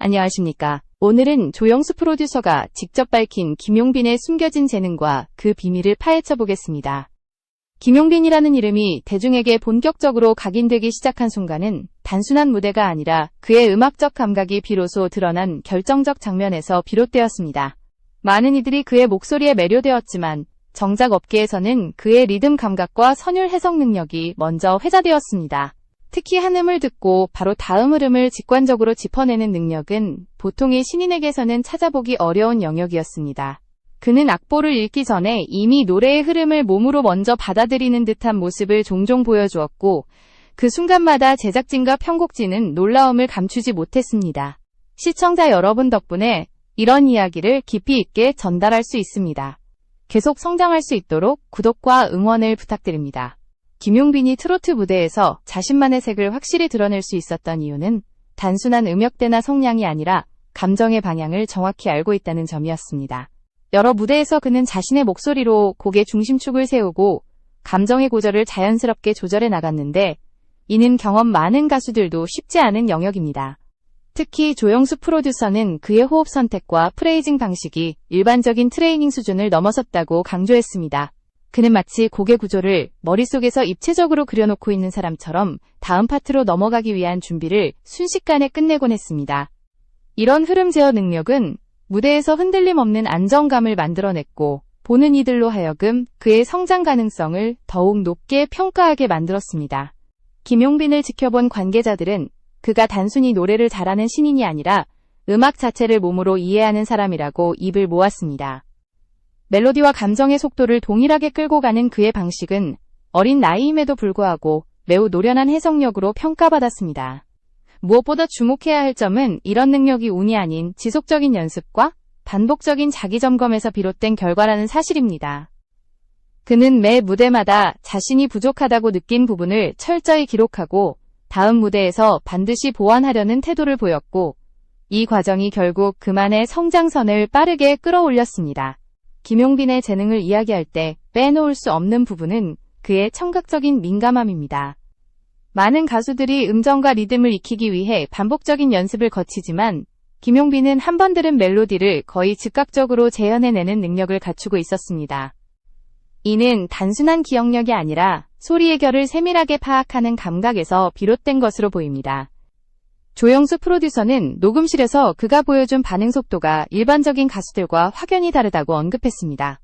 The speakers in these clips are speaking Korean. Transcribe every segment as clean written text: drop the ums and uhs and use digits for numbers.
안녕하십니까. 오늘은 조영수 프로듀서가 직접 밝힌 김용빈의 숨겨진 재능과 그 비밀을 파헤쳐 보겠습니다. 김용빈이라는 이름이 대중에게 본격적으로 각인되기 시작한 순간은 단순한 무대가 아니라 그의 음악적 감각이 비로소 드러난 결정적 장면에서 비롯되었습니다. 많은 이들이 그의 목소리에 매료되었지만 정작 업계에서는 그의 리듬 감각과 선율 해석 능력이 먼저 회자되었습니다. 특히 한 음을 듣고 바로 다음 흐름을 직관적으로 짚어내는 능력은 보통의 신인에게서는 찾아보기 어려운 영역이었습니다. 그는 악보를 읽기 전에 이미 노래의 흐름을 몸으로 먼저 받아들이는 듯한 모습을 종종 보여주었고, 그 순간마다 제작진과 편곡진은 놀라움을 감추지 못했습니다. 시청자 여러분 덕분에 이런 이야기를 깊이 있게 전달할 수 있습니다. 계속 성장할 수 있도록 구독과 응원을 부탁드립니다. 김용빈이 트로트 무대에서 자신만의 색을 확실히 드러낼 수 있었던 이유는 단순한 음역대나 성량이 아니라 감정의 방향을 정확히 알고 있다는 점이었습니다. 여러 무대에서 그는 자신의 목소리로 곡의 중심축을 세우고 감정의 고절을 자연스럽게 조절해 나갔는데, 이는 경험 많은 가수들도 쉽지 않은 영역입니다. 특히 조영수 프로듀서는 그의 호흡 선택과 프레이징 방식이 일반적인 트레이닝 수준을 넘어섰다고 강조했습니다. 그는 마치 곡의 구조를 머릿속에서 입체적으로 그려놓고 있는 사람처럼 다음 파트로 넘어가기 위한 준비를 순식간에 끝내곤 했습니다. 이런 흐름 제어 능력은 무대에서 흔들림 없는 안정감을 만들어냈고, 보는 이들로 하여금 그의 성장 가능성을 더욱 높게 평가하게 만들었습니다. 김용빈을 지켜본 관계자들은 그가 단순히 노래를 잘하는 신인이 아니라 음악 자체를 몸으로 이해하는 사람이라고 입을 모았습니다. 멜로디와 감정의 속도를 동일하게 끌고 가는 그의 방식은 어린 나이임에도 불구하고 매우 노련한 해석력으로 평가받았습니다. 무엇보다 주목해야 할 점은 이런 능력이 운이 아닌 지속적인 연습과 반복적인 자기점검에서 비롯된 결과라는 사실입니다. 그는 매 무대마다 자신이 부족하다고 느낀 부분을 철저히 기록하고 다음 무대에서 반드시 보완하려는 태도를 보였고, 이 과정이 결국 그만의 성장선을 빠르게 끌어올렸습니다. 김용빈의 재능을 이야기할 때 빼놓을 수 없는 부분은 그의 청각적인 민감함입니다. 많은 가수들이 음정과 리듬을 익히기 위해 반복적인 연습을 거치지만, 김용빈은 한 번 들은 멜로디를 거의 즉각적으로 재현해내는 능력을 갖추고 있었습니다. 이는 단순한 기억력이 아니라 소리의 결을 세밀하게 파악하는 감각에서 비롯된 것으로 보입니다. 조영수 프로듀서는 녹음실에서 그가 보여준 반응 속도가 일반적인 가수들과 확연히 다르다고 언급했습니다.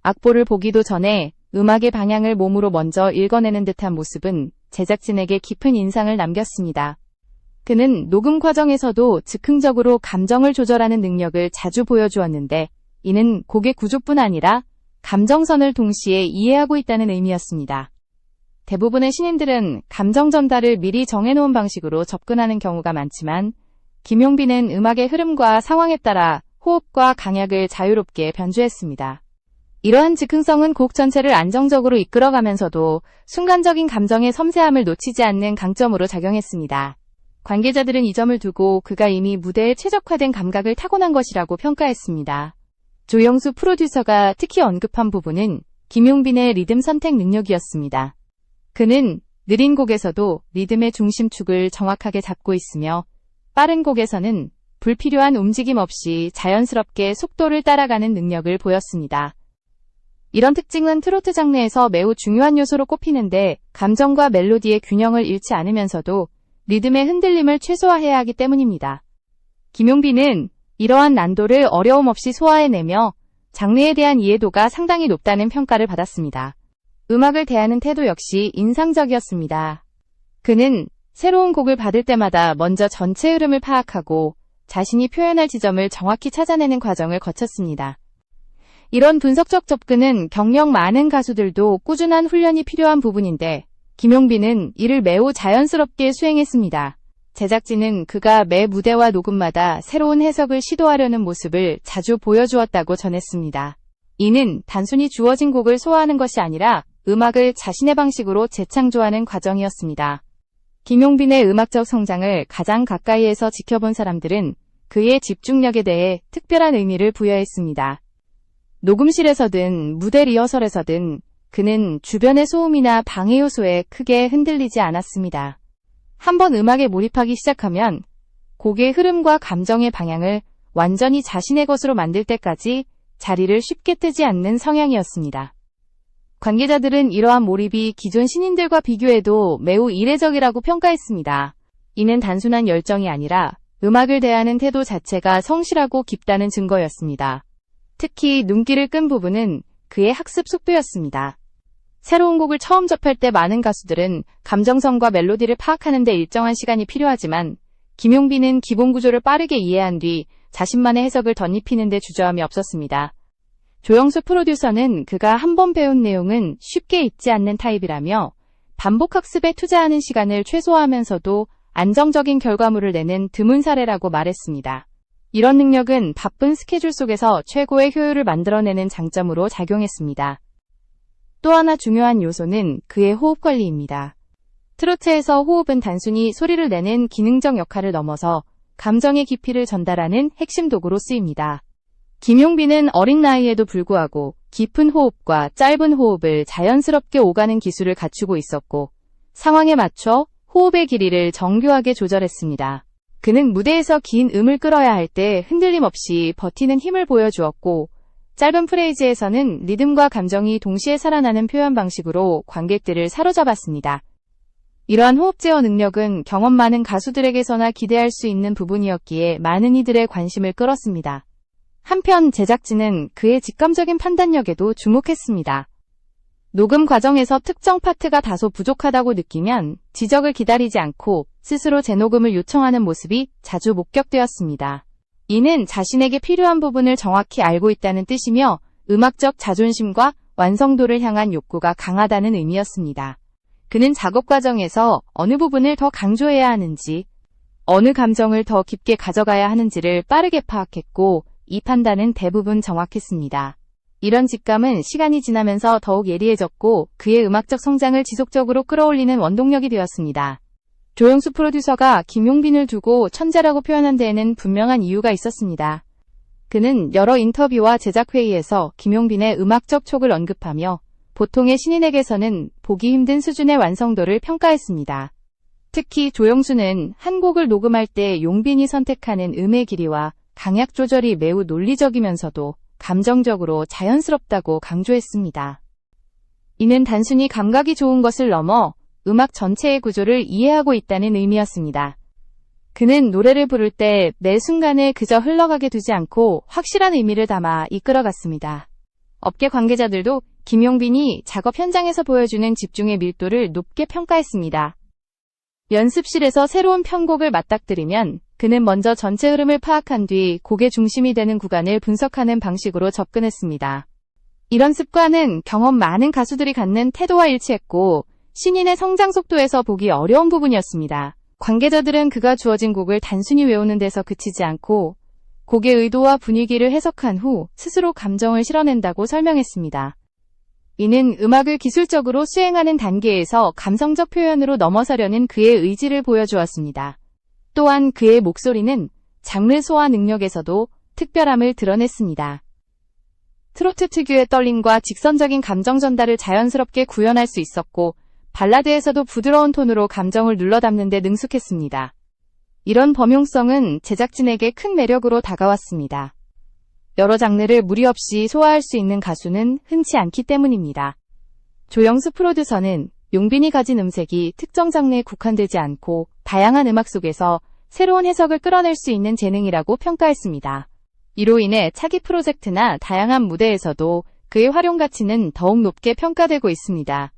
악보를 보기도 전에 음악의 방향을 몸으로 먼저 읽어내는 듯한 모습은 제작진에게 깊은 인상을 남겼습니다. 그는 녹음 과정에서도 즉흥적으로 감정을 조절하는 능력을 자주 보여주었는데, 이는 곡의 구조뿐 아니라 감정선을 동시에 이해하고 있다는 의미였습니다. 대부분의 신인들은 감정 전달을 미리 정해놓은 방식으로 접근하는 경우가 많지만, 김용빈은 음악의 흐름과 상황에 따라 호흡과 강약을 자유롭게 변주했습니다. 이러한 즉흥성은 곡 전체를 안정적으로 이끌어가면서도 순간적인 감정의 섬세함을 놓치지 않는 강점으로 작용했습니다. 관계자들은 이 점을 두고 그가 이미 무대에 최적화된 감각을 타고난 것이라고 평가했습니다. 조영수 프로듀서가 특히 언급한 부분은 김용빈의 리듬 선택 능력이었습니다. 그는 느린 곡에서도 리듬의 중심축을 정확하게 잡고 있으며, 빠른 곡에서는 불필요한 움직임 없이 자연스럽게 속도를 따라가는 능력을 보였습니다. 이런 특징은 트로트 장르에서 매우 중요한 요소로 꼽히는데, 감정과 멜로디의 균형을 잃지 않으면서도 리듬의 흔들림을 최소화해야 하기 때문입니다. 김용빈은 이러한 난도를 어려움 없이 소화해내며 장르에 대한 이해도가 상당히 높다는 평가를 받았습니다. 음악을 대하는 태도 역시 인상적이었습니다. 그는 새로운 곡을 받을 때마다 먼저 전체 흐름을 파악하고 자신이 표현할 지점을 정확히 찾아내는 과정을 거쳤습니다. 이런 분석적 접근은 경력 많은 가수들도 꾸준한 훈련이 필요한 부분인데, 김용빈은 이를 매우 자연스럽게 수행했습니다. 제작진은 그가 매 무대와 녹음마다 새로운 해석을 시도하려는 모습을 자주 보여주었다고 전했습니다. 이는 단순히 주어진 곡을 소화하는 것이 아니라 음악을 자신의 방식으로 재창조하는 과정이었습니다. 김용빈의 음악적 성장을 가장 가까이에서 지켜본 사람들은 그의 집중력에 대해 특별한 의미를 부여했습니다. 녹음실에서든 무대 리허설에서든 그는 주변의 소음이나 방해 요소에 크게 흔들리지 않았습니다. 한번 음악에 몰입하기 시작하면 곡의 흐름과 감정의 방향을 완전히 자신의 것으로 만들 때까지 자리를 쉽게 뜨지 않는 성향이었습니다. 관계자들은 이러한 몰입이 기존 신인들과 비교해도 매우 이례적이라고 평가했습니다. 이는 단순한 열정이 아니라 음악을 대하는 태도 자체가 성실하고 깊다는 증거였습니다. 특히 눈길을 끈 부분은 그의 학습 속도였습니다. 새로운 곡을 처음 접할 때 많은 가수들은 감정선과 멜로디를 파악하는 데 일정한 시간이 필요하지만 김용빈은 기본 구조를 빠르게 이해한 뒤 자신만의 해석을 덧입히는 데 주저함이 없었습니다. 조영수 프로듀서는 그가 한 번 배운 내용은 쉽게 잊지 않는 타입이라며 반복 학습에 투자하는 시간을 최소화하면서도 안정적인 결과물을 내는 드문 사례라고 말했습니다. 이런 능력은 바쁜 스케줄 속에서 최고의 효율을 만들어내는 장점으로 작용했습니다. 또 하나 중요한 요소는 그의 호흡 관리입니다. 트로트에서 호흡은 단순히 소리를 내는 기능적 역할을 넘어서 감정의 깊이를 전달하는 핵심 도구로 쓰입니다. 김용빈은 어린 나이에도 불구하고 깊은 호흡과 짧은 호흡을 자연스럽게 오가는 기술을 갖추고 있었고 상황에 맞춰 호흡의 길이를 정교하게 조절했습니다. 그는 무대에서 긴 음을 끌어야 할 때 흔들림 없이 버티는 힘을 보여주었고 짧은 프레이즈에서는 리듬과 감정이 동시에 살아나는 표현 방식으로 관객들을 사로잡았습니다. 이러한 호흡 제어 능력은 경험 많은 가수들에게서나 기대할 수 있는 부분이었기에 많은 이들의 관심을 끌었습니다. 한편 제작진은 그의 직감적인 판단력에도 주목했습니다. 녹음 과정에서 특정 파트가 다소 부족하다고 느끼면 지적을 기다리지 않고 스스로 재녹음을 요청하는 모습이 자주 목격되었습니다. 이는 자신에게 필요한 부분을 정확히 알고 있다는 뜻이며 음악적 자존심과 완성도를 향한 욕구가 강하다는 의미였습니다. 그는 작업 과정에서 어느 부분을 더 강조해야 하는지, 어느 감정을 더 깊게 가져가야 하는지를 빠르게 파악했고 이 판단은 대부분 정확했습니다. 이런 직감은 시간이 지나면서 더욱 예리해졌고 그의 음악적 성장을 지속적으로 끌어올리는 원동력이 되었습니다. 조영수 프로듀서가 김용빈을 두고 천재라고 표현한 데에는 분명한 이유가 있었습니다. 그는 여러 인터뷰와 제작회의에서 김용빈의 음악적 촉을 언급하며 보통의 신인에게서는 보기 힘든 수준의 완성도를 평가했습니다. 특히 조영수는 한 곡을 녹음할 때 용빈이 선택하는 음의 길이와 강약 조절이 매우 논리적이면서도 감정적으로 자연스럽다고 강조했습니다. 이는 단순히 감각이 좋은 것을 넘어 음악 전체의 구조를 이해하고 있다는 의미였습니다. 그는 노래를 부를 때 매 순간을 그저 흘러가게 두지 않고 확실한 의미를 담아 이끌어갔습니다. 업계 관계자들도 김용빈이 작업 현장에서 보여주는 집중의 밀도를 높게 평가했습니다. 연습실에서 새로운 편곡을 맞닥뜨리면 그는 먼저 전체 흐름을 파악한 뒤 곡의 중심이 되는 구간을 분석하는 방식으로 접근했습니다. 이런 습관은 경험 많은 가수들이 갖는 태도와 일치했고 신인의 성장 속도에서 보기 어려운 부분이었습니다. 관계자들은 그가 주어진 곡을 단순히 외우는 데서 그치지 않고 곡의 의도와 분위기를 해석한 후 스스로 감정을 실어낸다고 설명했습니다. 이는 음악을 기술적으로 수행하는 단계에서 감성적 표현으로 넘어서려는 그의 의지를 보여주었습니다. 또한 그의 목소리는 장르 소화 능력에서도 특별함을 드러냈습니다. 트로트 특유의 떨림과 직선적인 감정 전달을 자연스럽게 구현할 수 있었고 발라드에서도 부드러운 톤으로 감정을 눌러담는 데 능숙했습니다. 이런 범용성은 제작진에게 큰 매력으로 다가왔습니다. 여러 장르를 무리 없이 소화할 수 있는 가수는 흔치 않기 때문입니다. 조영수 프로듀서는 용빈이 가진 음색이 특정 장르에 국한되지 않고 다양한 음악 속에서 새로운 해석을 끌어낼 수 있는 재능이라고 평가했습니다. 이로 인해 차기 프로젝트나 다양한 무대에서도 그의 활용 가치는 더욱 높게 평가되고 있습니다.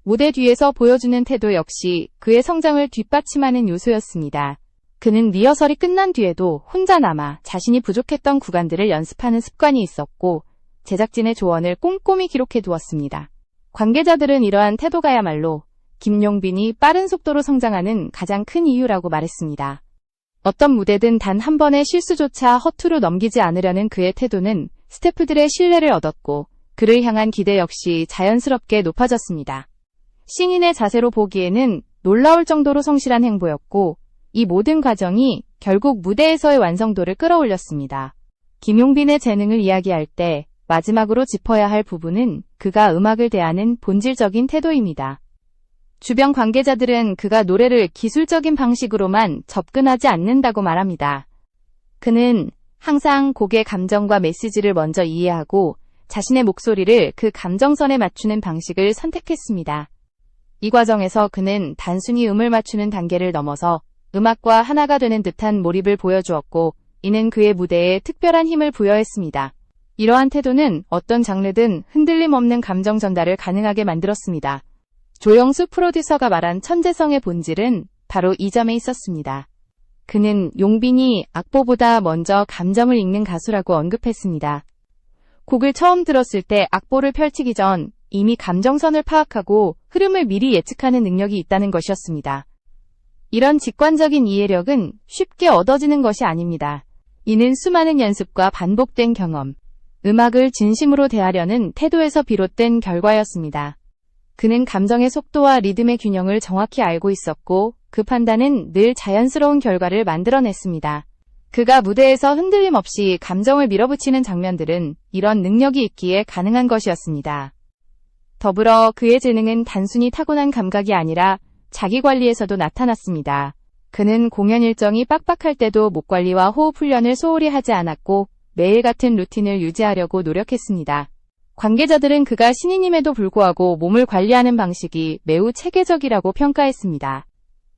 무대 뒤에서 보여주는 태도 역시 그의 성장을 뒷받침하는 요소였습니다. 그는 리허설이 끝난 뒤에도 혼자 남아 자신이 부족했던 구간들을 연습하는 습관이 있었고 제작진의 조언을 꼼꼼히 기록해 두었습니다. 관계자들은 이러한 태도가야말로 김용빈이 빠른 속도로 성장하는 가장 큰 이유라고 말했습니다. 어떤 무대든 단 한 번의 실수조차 허투루 넘기지 않으려는 그의 태도는 스태프들의 신뢰를 얻었고 그를 향한 기대 역시 자연스럽게 높아졌습니다. 신인의 자세로 보기에는 놀라울 정도로 성실한 행보였고 이 모든 과정이 결국 무대에서의 완성도를 끌어올렸습니다. 김용빈의 재능을 이야기할 때 마지막으로 짚어야 할 부분은 그가 음악을 대하는 본질적인 태도입니다. 주변 관계자들은 그가 노래를 기술적인 방식으로만 접근하지 않는다고 말합니다. 그는 항상 곡의 감정과 메시지를 먼저 이해하고 자신의 목소리를 그 감정선에 맞추는 방식을 선택했습니다. 이 과정에서 그는 단순히 음을 맞추는 단계를 넘어서 음악과 하나가 되는 듯한 몰입을 보여주었고, 이는 그의 무대에 특별한 힘을 부여했습니다. 이러한 태도는 어떤 장르든 흔들림 없는 감정 전달을 가능하게 만들었습니다. 조영수 프로듀서가 말한 천재성의 본질은 바로 이 점에 있었습니다. 그는 용빈이 악보보다 먼저 감정을 읽는 가수라고 언급했습니다. 곡을 처음 들었을 때 악보를 펼치기 전 이미 감정선을 파악하고 흐름을 미리 예측하는 능력이 있다는 것이었습니다. 이런 직관적인 이해력은 쉽게 얻어지는 것이 아닙니다. 이는 수많은 연습과 반복된 경험, 음악을 진심으로 대하려는 태도에서 비롯된 결과였습니다. 그는 감정의 속도와 리듬의 균형을 정확히 알고 있었고, 그 판단은 늘 자연스러운 결과를 만들어냈습니다. 그가 무대에서 흔들림 없이 감정을 밀어붙이는 장면들은 이런 능력이 있기에 가능한 것이었습니다. 더불어 그의 재능은 단순히 타고난 감각이 아니라 자기관리에서도 나타났습니다. 그는 공연 일정이 빡빡할 때도 목 관리와 호흡 훈련을 소홀히 하지 않았고, 매일 같은 루틴을 유지하려고 노력했습니다. 관계자들은 그가 신인임에도 불구하고 몸을 관리하는 방식이 매우 체계적이라고 평가했습니다.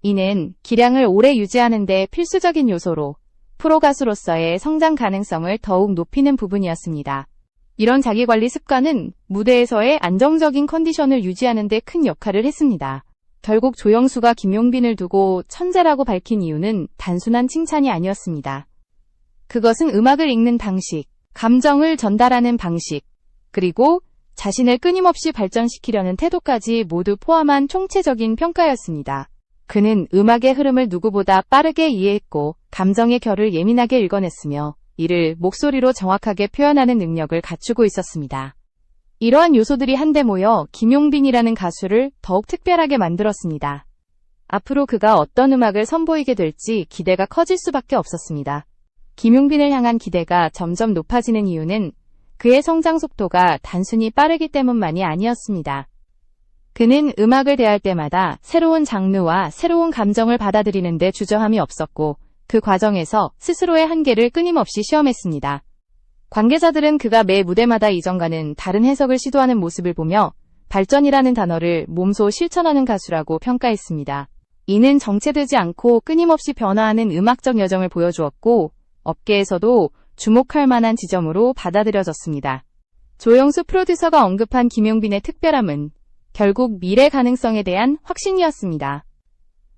이는 기량을 오래 유지하는 데 필수적인 요소로 프로 가수로서의 성장 가능성을 더욱 높이는 부분이었습니다. 이런 자기관리 습관은 무대에서의 안정적인 컨디션을 유지하는 데 큰 역할을 했습니다. 결국 조영수가 김용빈을 두고 천재라고 밝힌 이유는 단순한 칭찬이 아니었습니다. 그것은 음악을 읽는 방식, 감정을 전달하는 방식, 그리고 자신을 끊임없이 발전시키려는 태도까지 모두 포함한 총체적인 평가였습니다. 그는 음악의 흐름을 누구보다 빠르게 이해했고 감정의 결을 예민하게 읽어냈으며 이를 목소리로 정확하게 표현하는 능력을 갖추고 있었습니다. 이러한 요소들이 한데 모여 김용빈이라는 가수를 더욱 특별하게 만들었습니다. 앞으로 그가 어떤 음악을 선보이게 될지 기대가 커질 수밖에 없었습니다. 김용빈을 향한 기대가 점점 높아지는 이유는 그의 성장 속도가 단순히 빠르기 때문만이 아니었습니다. 그는 음악을 대할 때마다 새로운 장르와 새로운 감정을 받아들이는 데 주저함이 없었고, 그 과정에서 스스로의 한계를 끊임없이 시험했습니다. 관계자들은 그가 매 무대마다 이전과는 다른 해석을 시도하는 모습을 보며 발전이라는 단어를 몸소 실천하는 가수라고 평가했습니다. 이는 정체되지 않고 끊임없이 변화하는 음악적 여정을 보여주었고, 업계에서도 주목할 만한 지점으로 받아들여졌습니다. 조영수 프로듀서가 언급한 김용빈의 특별함은 결국 미래 가능성에 대한 확신이었습니다.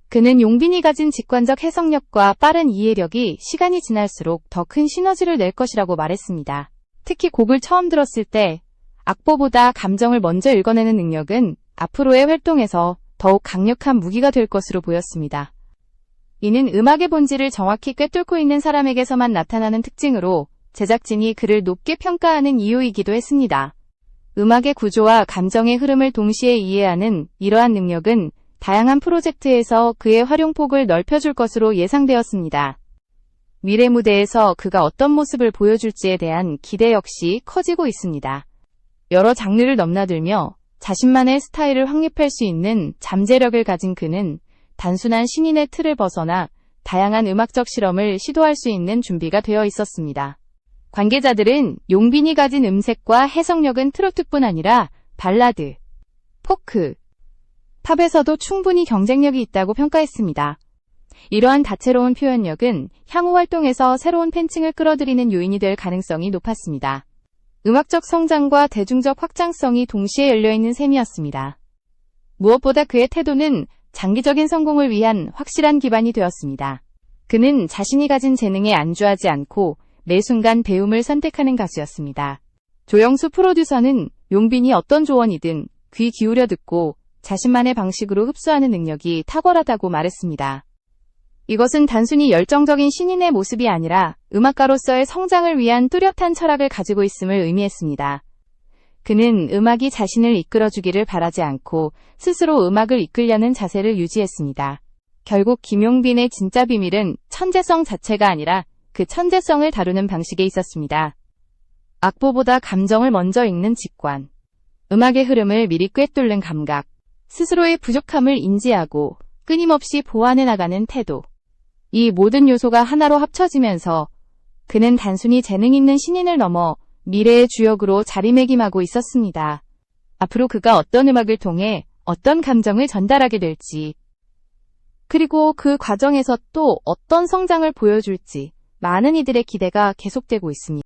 그는 용빈이 가진 직관적 해석력과 빠른 이해력이 시간이 지날수록 더 큰 시너지를 낼 것이라고 말했습니다. 특히 곡을 처음 들었을 때 악보보다 감정을 먼저 읽어내는 능력은 앞으로의 활동에서 더욱 강력한 무기가 될 것으로 보였습니다. 이는 음악의 본질을 정확히 꿰뚫고 있는 사람에게서만 나타나는 특징으로 제작진이 그를 높게 평가하는 이유이기도 했습니다. 음악의 구조와 감정의 흐름을 동시에 이해하는 이러한 능력은 다양한 프로젝트에서 그의 활용폭을 넓혀줄 것으로 예상되었습니다. 미래 무대에서 그가 어떤 모습을 보여줄지에 대한 기대 역시 커지고 있습니다. 여러 장르를 넘나들며 자신만의 스타일을 확립할 수 있는 잠재력을 가진 그는 단순한 신인의 틀을 벗어나 다양한 음악적 실험을 시도할 수 있는 준비가 되어 있었습니다. 관계자들은 용빈이 가진 음색과 해석력은 트로트뿐 아니라 발라드, 포크, 팝에서도 충분히 경쟁력이 있다고 평가했습니다. 이러한 다채로운 표현력은 향후 활동에서 새로운 팬층을 끌어들이는 요인이 될 가능성이 높았습니다. 음악적 성장과 대중적 확장성이 동시에 열려있는 셈이었습니다. 무엇보다 그의 태도는 장기적인 성공을 위한 확실한 기반이 되었습니다. 그는 자신이 가진 재능에 안주하지 않고 매 순간 배움을 선택하는 가수였습니다. 조영수 프로듀서는 용빈이 어떤 조언이든 귀 기울여 듣고 자신만의 방식으로 흡수하는 능력이 탁월하다고 말했습니다. 이것은 단순히 열정적인 신인의 모습이 아니라 음악가로서의 성장을 위한 뚜렷한 철학을 가지고 있음을 의미했습니다. 그는 음악이 자신을 이끌어주기를 바라지 않고 스스로 음악을 이끌려는 자세를 유지했습니다. 결국 김용빈의 진짜 비밀은 천재성 자체가 아니라 그 천재성을 다루는 방식에 있었습니다. 악보보다 감정을 먼저 읽는 직관, 음악의 흐름을 미리 꿰뚫는 감각, 스스로의 부족함을 인지하고 끊임없이 보완해 나가는 태도. 이 모든 요소가 하나로 합쳐지면서 그는 단순히 재능 있는 신인을 넘어 미래의 주역으로 자리매김하고 있었습니다. 앞으로 그가 어떤 음악을 통해 어떤 감정을 전달하게 될지, 그리고 그 과정에서 또 어떤 성장을 보여줄지 많은 이들의 기대가 계속되고 있습니다.